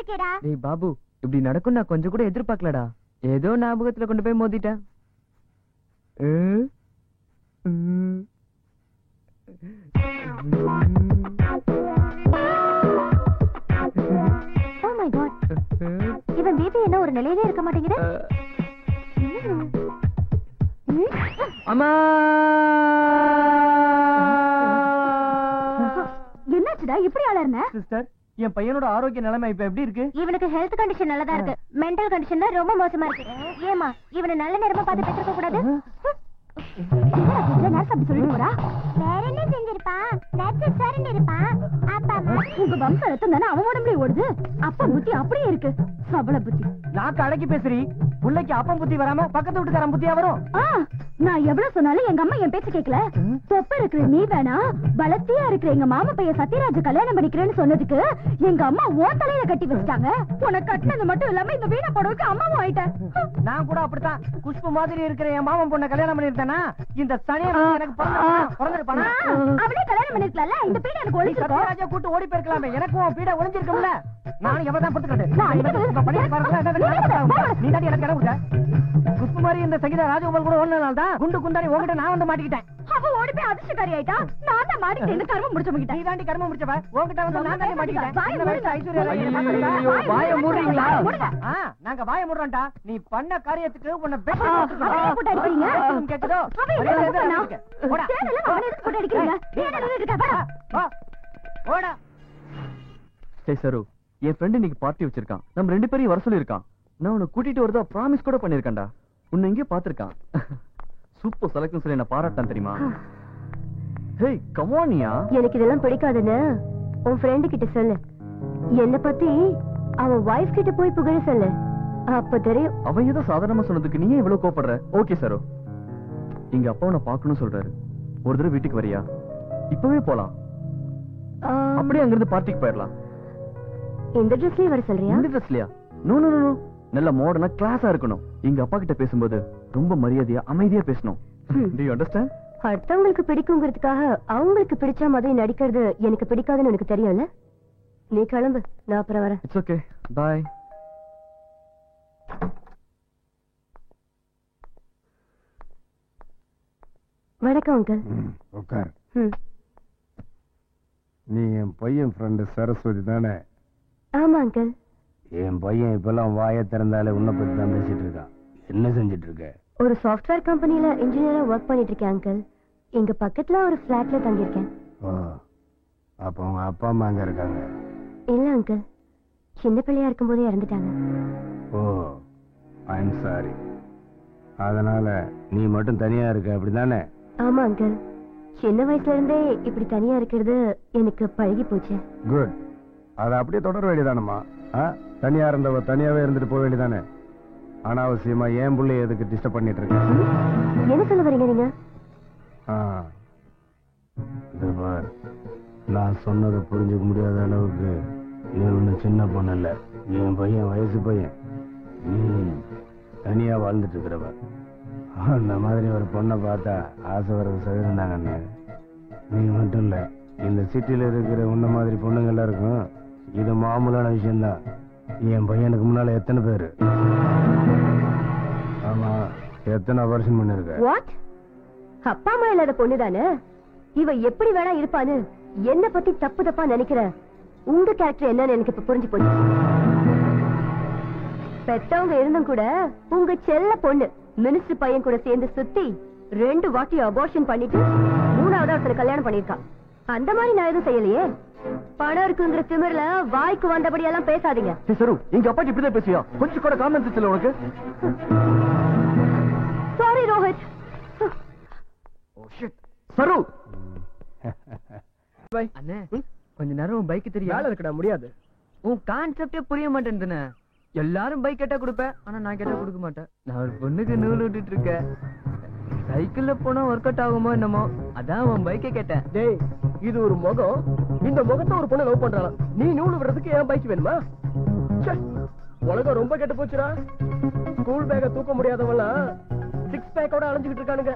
இருக்கேடா. டேய் பாபு, இப்படி நடக்கும் நான் கொஞ்சம் கூட எதிர்பார்க்கலடா. ஏதோ ஞாபகத்துல கொண்டு போய் மோதிட்டேன். Oh my god. இவன் பேபி என்ன ஒரு நிலையிலே இருக்க மாட்டேங்குது. அம்மா, என்னாச்சுடா இப்படி அலறன? சிஸ்டர், என் பையனோட ஆரோக்கிய நிலைமை இப்ப எப்படி இருக்கு? இவனுக்கு ஹெல்த் கண்டிஷன் நல்லதா இருக்கு. மெண்டல் கண்டிஷன் தான் ரொம்ப மோசமா இருக்கு. ஏமா இவனை நல்ல நேரமா பார்த்து பெற்றுக்க கூடாது? அப்படி சொல்லிட்டு போறா. வேற என்ன செஞ்சிருப்பா? நட்ஸ் சரண்டு இருப்பா. அப்பா உங்க வம்ச ரத்தம் தானே அவன் உடம்புல ஓடுது. அப்பா புத்தி அப்படியே இருக்கு. சபல புத்தி. நாக்கு அடக்கி பேசுறீ. புள்ளைக்கு அப்பம் புத்தி வராம பக்கத்து வீட்டுக்காரன் புத்தியா வரும்? நான் எவ்வளவு சொன்னாலும் எங்க அம்மா என் பேச்சு கேட்கல. தொப்ப இருக்கிற நீ வேணா, பலத்தியா இருக்கிற எங்க மாமா பையன் சத்யராஜ் கல்யாணம் பண்ணிக்கிறேன்னு சொன்னதுக்கு எங்க அம்மா ஓன் தலையில கட்டி வச்சிட்டாங்க. உனக்கு கட்டினது மட்டும் இல்லாம இந்த வீணா படவுக்கு அம்மாவும் ஆயிட்டேன். நான் கூட அப்படித்தான். குஷ்பு மாதிரி இருக்கிற என் மாமன் பொண்ணை கல்யாணம் பண்ணிருந்தேனா இந்த சனியை எனக்கு பிறந்திருப்பானா? அவனே கல்யாணம் பண்ணிருக்கல. இந்த பீடை எனக்கு ஒளிஞ்சிருக்கும். சத்யராஜா கூட்டு ஓடி போயிருக்கலாமே. எனக்கும் பீடை ஒளிஞ்சிருக்கும்ல. நானும் எவ்வளவுதான் பொறுத்துக்கிட்டு நீ தாண்டி எனக்கு இடம் கொடுத்த. குஷ்பு மாதிரி இந்த சங்கீதா ராஜகோபால் கூட ஓடுனதால தான் குண்டு குந்தாரி உங்ககிட்ட நான் வந்து மாட்டிக்கிட்டேன். அவ ஓடி போய் அதிர்ஷ்டக்காரி ஆயிட்டா. நான் தான் மாட்டிக்கிட்டேன். இந்த கர்மம் முடிச்ச மாட்டேன். நீ தாண்டி கர்மம் முடிச்சவ. உங்ககிட்ட வந்து நான் தாண்டி மாட்டிக்கிட்டேன். இந்த வயசு ஐஸ்வர்யா வாயை மூடுறீங்களா? நாங்க வாயை மூடுறோம்டா. நீ பண்ண காரியத்துக்கு உன்னை பெட் போட்டு அடிக்கிறீங்க. கேக்குதோ? போடா. அவனை எதுக்கு போட்டு அடிக்கிறீங்க? நீ என்ன நின்னுட்டு இருக்க? போடா. சரி சரு, என் ஃப்ரெண்ட் இன்னைக்கு பார்ட்டி வச்சிருக்கான். நம்ம 2 பேரையும் வர சொல்லிருக்கான். நான் உன்னை கூட்டிட்டு வரதா ப்ராமிஸ் கூட பண்ணிருக்கேன்டா. உன்னை எங்கேயோ பாத்திருக்கான். சூப்பர் செலக்ட்னு சொல்லி என்ன பாராட்டான் தெரியுமா? ஹேய் கம் ஆன் யா. எனக்கு இதெல்லாம் பிடிக்காதுன்னு உன் ஃப்ரெண்ட் கிட்ட சொல்லு. என்ன பத்தி அவன் வைஃப் கிட்ட போய் புகழ சொல்லு. அப்ப தெரியும். அவன் ஏதோ சாதாரணமா சொன்னதுக்கு நீயே இவ்வளவு கோபப்படுற? ஓகே சரு, எங்க அப்பா உன்னை பாக்கணும்னு சொல்றாரு. ஒரு தடவை வீட்டுக்கு வரியா? இப்பவே போலாம். அப்படியே அங்கிருந்து பார்ட்டிக்கு போயிடலாம். இந்த ட்ரெஸ்லயே வர சொல்றியா? இந்த ட்ரெஸ்லயா? நோ நோ நோ, நல்ல மாடர்னா கிளாஸா இருக்கணும். எங்க அப்பா கிட்ட பேசும்போது ரொம்ப மரியாதையா அமைதியா பேசணும். Do you understand? அடுத்தவங்களுக்கு பிடிக்குங்கிறதுக்காக அவங்களுக்கு பிடிச்ச மாதிரி நடிக்கிறது எனக்கு பிடிக்காதுன்னு எனக்கு தெரியும்ல. நீ கிளம்பு, நான் அப்புறம் வரேன். It's okay. Bye. வணக்கம் அங்கிள். உட்கார். நீ என் பையன் ஃப்ரெண்டு சரஸ்வதி தானே? ஆமா அங்கிள். என் பையன் இப்பெல்லாம் வாயை திறந்தாலே உன்னை பத்தி தான் பேசிட்டு இருக்கான். என்ன செஞ்சிட்டு இருக்க? ஒரு சாஃப்ட்வேர் கம்பெனில இன்ஜினியரா ஒர்க் பண்ணிட்டு இருக்கேன் அங்கிள். இங்க பக்கத்துல ஒரு ஃபிளாட்ல தங்கியிருக்கேன். ஓ, அப்ப உங்க அப்பா அம்மா அங்க இருக்காங்க? இல்ல அங்கிள், சின்ன பிள்ளையா இருக்கும்போதே இறந்துட்டாங்க. ஓ, ஐ எம் சாரி. அதனால நீ மட்டும் தனியா இருக்க அப்படிதானே? ஆமா அங்கிள், சின்ன வயசுல இருந்தே இப்படி தனியா இருக்கிறது எனக்கு பழகி போச்சு. குட். அதை அப்படியே தொடர வேண்டியதானம்மா. தனியா இருந்தவ தனியாவே இருந்துட்டு போக வேண்டியதானே? அனாவசியமா ஏன் புள்ளைய எதுக்கு டிஸ்டர்ப் பண்ணிட்டு இருக்க? என்ன சொல்ல வரீங்க நீங்க? நான் சொன்னதை புரிஞ்சுக்க முடியாத அளவுக்கு நீ ஒண்ணு சின்ன பொண்ணு இல்ல. என் பையன் வயசு பையன். நீ தனியா வாழ்ந்துட்டு இருக்கிறவ. அந்த மாதிரி ஒரு பொண்ணை பார்த்தா ஆசை வர்றது சகிருந்தாங்க. நீ மட்டும் இல்ல, இந்த சிட்டில இருக்கிற உன்ன மாதிரி பொண்ணுங்க எல்லாருக்கும் இது மாமூலான விஷயம்தான். என் பையனுக்கு முன்னால எத்தனை பேரு? ஆமா, எத்தனை வருஷம் பண்ணிருக்க? வாட்? அப்பா அம்மா இல்லாத பொண்ணுதானே இவ? எப்படி வேணா இருப்பான்னு என்ன பத்தி தப்பு தப்பா நினைக்கிற உங்க கேரக்டர் என்னன்னு எனக்கு இப்ப புரிஞ்சு போச்சு. பெத்தவங்க இருந்தும் கூட உங்க செல்ல பொண்ணு மினிஸ்டர் பையன் கூட சேர்ந்து சுத்தி 2 வாட்டி அபார்ஷன் பண்ணிட்டு 3ஆவது ஒருத்தர் கல்யாணம் பண்ணிருக்கான். அந்த மாதிரி நான் எதுவும் செய்யலையே. பணம் இருக்குங்கிற திமிர்ல வாய்க்கு வந்தபடி எல்லாம் பேசாதீங்க. சரு, எங்க அப்பா இப்படிதான் பேசியா? கொஞ்சம் கூட காமன் சென்ஸ் இல்ல உனக்கு? Sorry Rohit. Oh shit. Saru, bye அண்ணே, கொஞ்ச நேரம் உன் பைக் தெரியும். வேலை இருக்கடா, முடியாது. உன் கான்செப்டே புரிய மாட்டேங்குதுண்ணே. எல்லாரும் பைக் கேட்டா கொடுப்பேன், ஆனா நான் கேட்டா கொடுக்க மாட்டேன். நான் ஒரு பொண்ணுக்கு நூல் விட்டுட்டு இருக்கேன். சைக்கிள்ல போனா ஒர்க் அவுட் ஆகுமோ என்னமோ, அதான் உன் பைக்கை கேட்டேன். டேய், இது ஒரு முகம். இந்த முகத்தை ஒரு பொண்ணு லவ் பண்றாளா? நீ நூல் விடுறதுக்கு ஏன் பைக் வேணுமா? உலகம் ரொம்ப கெட்டு போச்சுடா. ஸ்கூல் பேக்க தூக்க முடியாதவெல்லாம் 6 பேக்கோட அலைஞ்சுக்கிட்டு இருக்கானுங்க.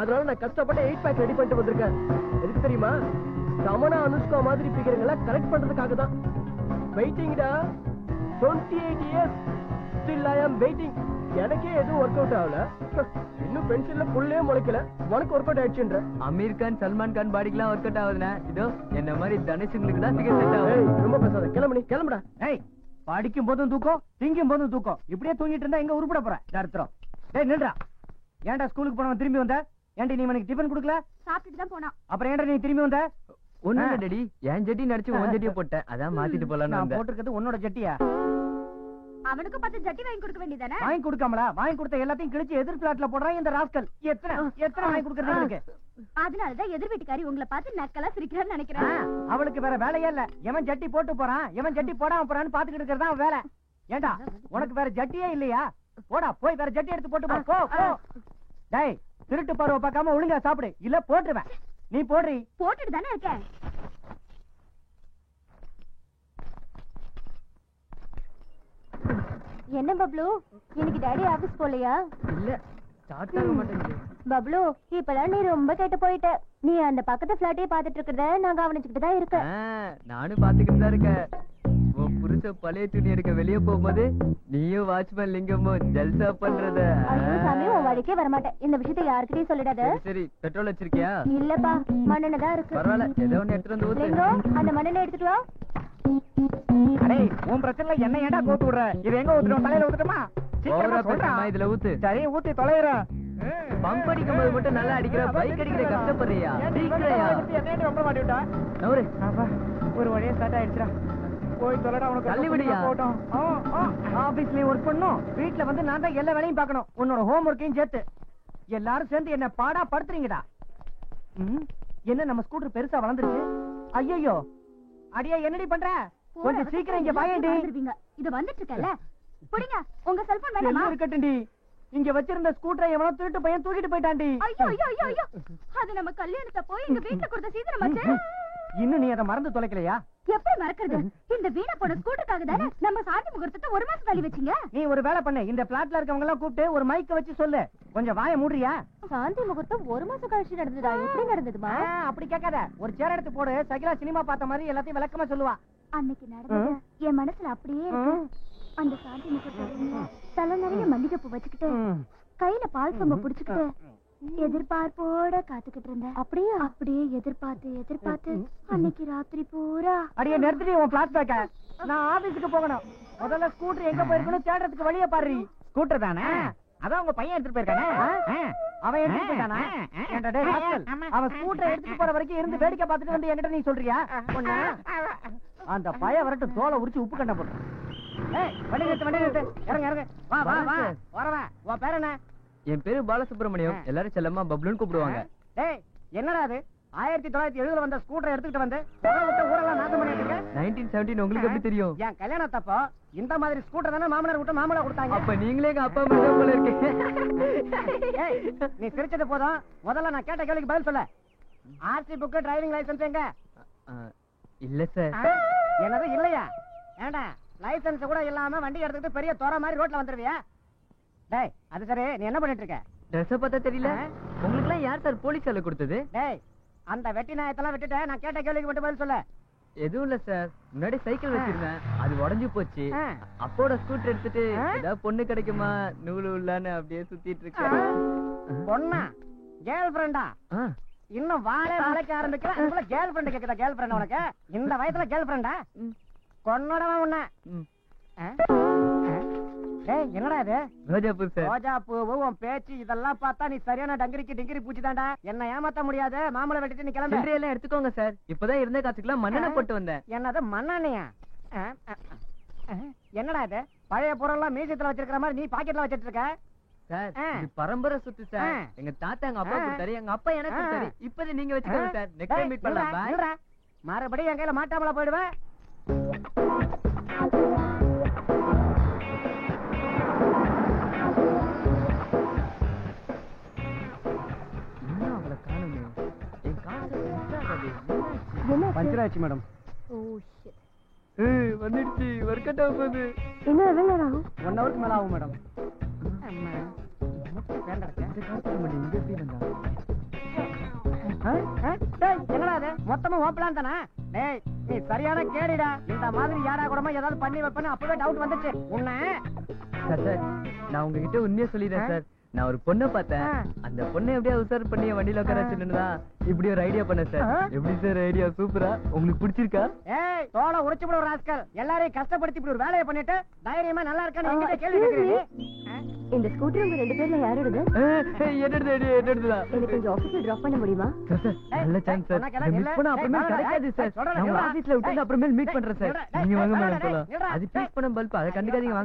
அதனால நான் கஷ்டப்பட்டு 8 பேக் ரெடி பண்ணிட்டு வந்திருக்கேன். எதுக்கு தெரியுமா? தமனா அனுஷ்கா மாதிரி பிகரங்களை கரெக்ட் பண்றதுக்காக தான். வெயிட்டிங்டா. 28 years still I am waiting. எனக்கே எதுவும் ஒர்க் அவுட் ஆகல. இன்னும் பென்ஷன்ல புல்லே முளைக்கல. உனக்கு ஒர்க் அவுட் ஆயிடுச்சுன்ற. அமீர் கான் சல்மான் கான் பாடிக்குலாம் ஒர்க் அவுட் ஆகுதுண்ணா. இதோ என்ன மாதிரி தனுஷுங்களுக்கு தான் சிகரெட் செட் ஆகும். ரொம்ப பேசாத. கிளம்பு நீ, கிளம்புடா. ஏய், படிக்கும் போதும் தூக்கம், திங்கும் போதும் தூக்கம். இப்படியே தூங்கிட்டு இருந்தா எங்க உருப்பட போற? தர்த்தம். டேய் நில்றா. ஏன்டா ஸ்கூலுக்கு போனவன் திரும்பி வந்த? ஏன்டி நீ எனக்கு டிபன் கொடுக்கல? சாப்பிட்டுட்டு தான் போனான். அப்புறம் ஏன்டா நீ திரும்பி வந்த? ஒண்ணு டேடி, என் ஜட்டி நடிச்சு உன் ஜட்டியை போட்டேன். அதான் மாத்திட்டு போலான்னு நான் வந்தேன். போட்டிருக்கிறது உன்னோட ஜட்டியா? அவனுக்கு 10 ஜட்டி வாங்கி கொடுக்க வேண்டியதானே? வாங்கி கொடுக்காமலா? வாங்கி கொடுத்த எல்லாத்தையும் கிழிச்சு எதிர் பிளாட்ல போடுறான் இந்த ராஸ்கல். எத்தனை வாங்கி கொடுக்கறது இருக்கு? அதனாலதான் எதிர் வீட்டுக்காரி உங்களை பார்த்து நக்கலா சிரிக்கிறான்னு நினைக்கிறேன். அவளுக்கு வேற வேலையே இல்ல. எவன் ஜட்டி போட்டு போறான், எவன் ஜட்டி போடாம போறான்னு பாத்துக்கிட்டு இருக்கிறதா அவன் வேலை. ஏண்டா உனக்கு வேற ஜட்டியே இல்லையா? போடா போய் வேற ஜட்டி எடுத்து போட்டு போ. போ. டேய், திருட்டு பருவ பார்க்காம ஒழுங்கா சாப்பிடு, இல்ல போட்டுருவேன். நீ போடுறீ? போட்டுட்டு தானே இருக்கேன். என்ன பப்ளு, இன்னைக்கு டாடி ஆபீஸ் போலையா? இல்ல, ஸ்டார்ட் ஆக மாட்டேங்குது. பப்ளு, இப்பெல்லாம் நீ ரொம்ப கெட்டு போயிட்ட. நீ அந்த பக்கத்து பிளாட்டே பாத்துட்டு இருக்கிறத நான் கவனிச்சுக்கிட்டு தான் இருக்கேன். நானும் பாத்துக்கிட்டு தான் இருக்கேன். உன் புருஷ பழைய துணி எடுக்க வெளியே போகும்போது நீயும் வாட்ச்மேன் லிங்கமும் ஜல்சா பண்றத. ஐயோ சாமி, உன் வழிக்கே வரமாட்டேன். இந்த விஷயத்தை யாருக்கிட்டையும் சொல்லிடாத. சரி, பெட்ரோல் வச்சிருக்கியா? இல்லப்பா, மண்ணெண்ணெய் தான் இருக்கு. பரவாயில்ல, ஏதோ ஒண்ணு எடுத்துட்டு வந்து ஊத்து. லிங்கம், அந்த மண்ணெண்ணெய் எடுத்துட்டு வா. அடே, உன் பிரச்சனை என்ன ஏன்டா கோத்து விடுற? இது எங்க ஊத்துறோம்? தலையில ஊத்துட்டோமா? ஓவரா சீக்கிரமா சொல்றா. பேசாம இதுல ஊத்து. சரி, ஊத்தி தொலைறேன். பம்ப் அடிக்கும் போது மட்டும் நல்லா அடிக்கிற, பைக் அடிக்கிற கஷ்டப்படுறியா? சீக்கிரையா என்ன ரொம்ப மாட்டி விட்டா? நவரு. அப்பா, ஒரு வழியா ஸ்டார்ட் ஆயிடுச்சுடா. போய் தொலைடா. உனக்கு தள்ளி விடுயா. போட்டோம். ஆபீஸ்லயும் ஒர்க் பண்ணும், வீட்டுல வந்து நான் தான் எல்லா வேலையும் பார்க்கணும். உன்னோட ஹோம் ஒர்க்கையும் சேர்த்து. எல்லாரும் சேர்ந்து என்ன பாடா படுத்துறீங்கடா. என்ன நம்ம ஸ்கூட்டர் பெருசா வளர்ந்துருச்சு? ஐயோ, அடியா என்னடி பண்ற? கொஞ்சம் சீக்கிரம் இங்க வாயேண்டி. இது வந்துட்டு இருக்கல. புடிங்க, உங்க செல்போன் வேணுமா? எல்லாம் இருக்கட்டும்டி. இங்க வச்சிருந்த ஸ்கூட்டரை எவனோ திருட்டு பையன் தூக்கிட்டு போயிட்டான்டி. ஐயோ ஐயோ ஐயோ ஐயோ, அது நம்ம கல்யாணத்தை போய் எங்க வீட்டுல கொடுத்த சீதனமாச்சு. இன்னும் நீ அதை மறந்து தொலைக்கலையா? எப்படி மறக்கிறது? இந்த வீணா போன ஸ்கூட்டருக்காக தானே நம்ம சாந்தி முகூர்த்தத்தை 1 மாசம் தள்ளி வச்சீங்க. நீ ஒரு வேலை பண்ணு, இந்த பிளாட்ல இருக்கவங்க எல்லாம் கூப்பிட்டு ஒரு மைக்க வச்சு சொல்லு. கொஞ்சம் வாயை மூடுறியா? சாந்தி முகூர்த்தம் 1 மாசம் கழிச்சு நடந்ததா? எப்படி நடந்ததுமா? அப்படி கேட்காத. ஒரு சேர் எடுத்து போடு. சகிலா சினிமா பார்த்த மாதிரி எல்லாத்தையும் விளக்கமா சொல்லுவா. அன்னைக்கு நடந்தது என் மனசுல அப்படியே இருக்கு. அந்த சாந்தி முகூர்த்தம் தலை நிறைய மல்லிகைப்பூ வச்சுக்கிட்டு, கையில பால் சொம்ப புடிச்சுக்கிட்டு எதிர்பார்ப்போட காத்துக்கிட்டு இருந்தேன். அப்படியே எதிர்பார்த்து அன்னைக்கு ராத்திரி பூரா. அடியே நிறுத்திட்டு உன் பிளாஷ்பேக்க. நான் ஆபீஸுக்கு போகணும். முதல்ல ஸ்கூட்டர் எங்க போயிருக்கணும் தேடுறதுக்கு வழியை பாரு. ஸ்கூட்டர் தானே? அதான் உங்க பையன் எடுத்துட்டு போயிருக்கானே. அவன் எடுத்துட்டு போயிட்டானா? ஏன்டா டேய் ராஸ்கல், அவன் ஸ்கூட்டரை எடுத்துட்டு போற வரைக்கும் இருந்து வேடிக்கை பார்த்துட்டு வந்து என்கிட்ட நீ சொல்றியா? அந்த பையன் வரட்டும், தோலை உரிச்சு உப்பு கண்ட போட்டு. வண்டி நிறுத்து. இறங்க. வா. வரவன். உன் பேர் என்ன? என் பேரு பாலசுப்ரமணியம். எல்லாரும் செல்லம்மா பப்ளுன்னு கூப்பிடுவாங்க. டேய், என்னடா அது? 1970 வந்த ஸ்கூட்டரை எடுத்துக்கிட்டு வந்து ஊரெல்லாம் நாசம் பண்ணிட்டு இருக்க. 1917 உங்களுக்கு எப்படி தெரியும்? என் கல்யாணத்தப்போ இந்த மாதிரி ஸ்கூட்டர் தானே மாமனார் விட்டு மாமலா கொடுத்தாங்க. அப்ப நீங்களே எங்க அப்பா அம்மா போல இருக்கீங்க. நீ சிரிச்சது போதும், முதல்ல நான் கேட்ட கேள்விக்கு பதில் சொல்ல. ஆர்சி புக், டிரைவிங் லைசன்ஸ் எங்க? இல்ல சார். என்னது இல்லையா? ஏண்டா லைசன்ஸ் கூட இல்லாம வண்டி எடுத்துக்கிட்டு பெரிய தோற மாதிரி ரோட்ல வந்துருவியா? டேய், அது சரி, நீ என்ன பண்ணிட்டு இருக்க? ட்ரெஸ் பார்த்தா தெரியல. உங்களுக்கு எல்லாம் யார் சார் போலீஸ் வேலை கொடுத்தது? டேய், அந்த வெட்டி நாயத்தெல்லாம் விட்டுட்டு நான் கேட்ட கேள்விக்கு மட்டும் பதில் சொல்ல. எதுவும் இல்ல சார். முன்னாடி சைக்கிள் வச்சிருந்தேன், அது உடைஞ்சு போச்சு. அப்போட ஸ்கூட்டர் எடுத்துட்டு ஏதாவது பொண்ணு கிடைக்குமா நூலு உள்ளான்னு அப்படியே சுத்திட்டு இருக்கேன். பொண்ணா? கேர்ள் ஃப்ரெண்டா? இன்னும் வாழை வளைக்க ஆரம்பிக்கிறேன். கேர்ள் ஃப்ரெண்ட் கேக்குதா? கேர்ள் ஃப்ரெண்ட் உனக்கு இந்த வயசுல கேர்ள் ஃப்ரெண்டா? கொன்னோடவன் உன்ன. டேய், என்னடா இது? ரோஜாப்பூ சார். ரோஜாப்பூ, உன் பேச்சு இதெல்லாம் பார்த்தா நீ சரியான டிங்கிரி பூச்சிதான்டா. என்ன ஏமாத்த முடியாது. மாமலை வெட்டிட்டு நீ கிளம்பு. எல்லாம் எடுத்துக்கோங்க சார். இப்பதான் இருந்த காசுக்குலாம் மண்ணெண்ணெய் போட்டு வந்தேன். என்னது மண்ணெண்ணையா? என்னடா இது? பழைய பொருள்லாம் மியூசியத்துல வச்சிருக்கிற மாதிரி நீ பாக்கெட்ல வச்சிட்டு இருக்க? சார், இது பரம்பரை சொத்து சார். எங்க தாத்தா எங்க அப்பா கொடுத்தாரு, எங்க அப்பா எனக்கு கொடுத்தாரு. இப்போது நீங்க வச்சுக்கோங்க சார். நெக்ஸ்ட் டைம் மீட் பண்ணலாம். பாய். மறுபடியும் என் கையில மாட்டாமல போயிடுவேன். பஞ்சர் ஆச்சு மேடம். வந்துடுச்சு. ஒர்க் அவுட் ஆக போகுது. என்ன எவ்வளவு ஆகும்? 1 ஹவருக்கு மேல ஆகும் மேடம். என்னடா அது? மொத்தமா ஓப்பலாம் தானே? டேய், நீ சரியான கேடிடா. இந்த மாதிரி யாரா கூடமா ஏதாவது பண்ணி வைப்பேன்னு அப்பவே டவுட் வந்துச்சு. உன்னை சார் நான் உங்ககிட்ட உண்மையா சொல்லிடுறேன் சார். நான் ஒரு பொண்ணை பார்த்தேன். அந்த பொண்ணை எப்படியா உசார் பண்ணி வண்டியில உட்கார வச்சுன்னு இப்படி ஒரு ஐடியா பண்ணேன் சார். எப்படி சார் ஐடியா? சூப்பரா? உங்களுக்கு பிடிச்சிருக்கா? ஏய் தோலை உடைச்சு விட ஒரு ராஸ்கல். எல்லாரையும் கஷ்டப்படுத்தி இப்படி ஒரு வேலையை பண்ணிட்டு தைரியமா நல்லா இருக்கான்னு என்கிட்ட கேள்வி கேக்குறீங்க. இந்த ஸ்கூட்டர் உங்க 2 பேர்ல யாரோடது? என்னடுதான் எனக்கு கொஞ்சம் ஆபீஸ்ல டிராப் பண்ண முடியுமா? நல்ல சான்ஸ் சார். மிஸ் பண்ண அப்புறமே கிடைக்காது சார். நான் ஆபீஸ்ல விட்டு அப்புறமே மீட் பண்றேன் சார். நீங்க வாங்க மேடம் போலாம். அது பீஸ் பண்ண பல்ப் அதை கண்டுக்காதீங்க வாங்க.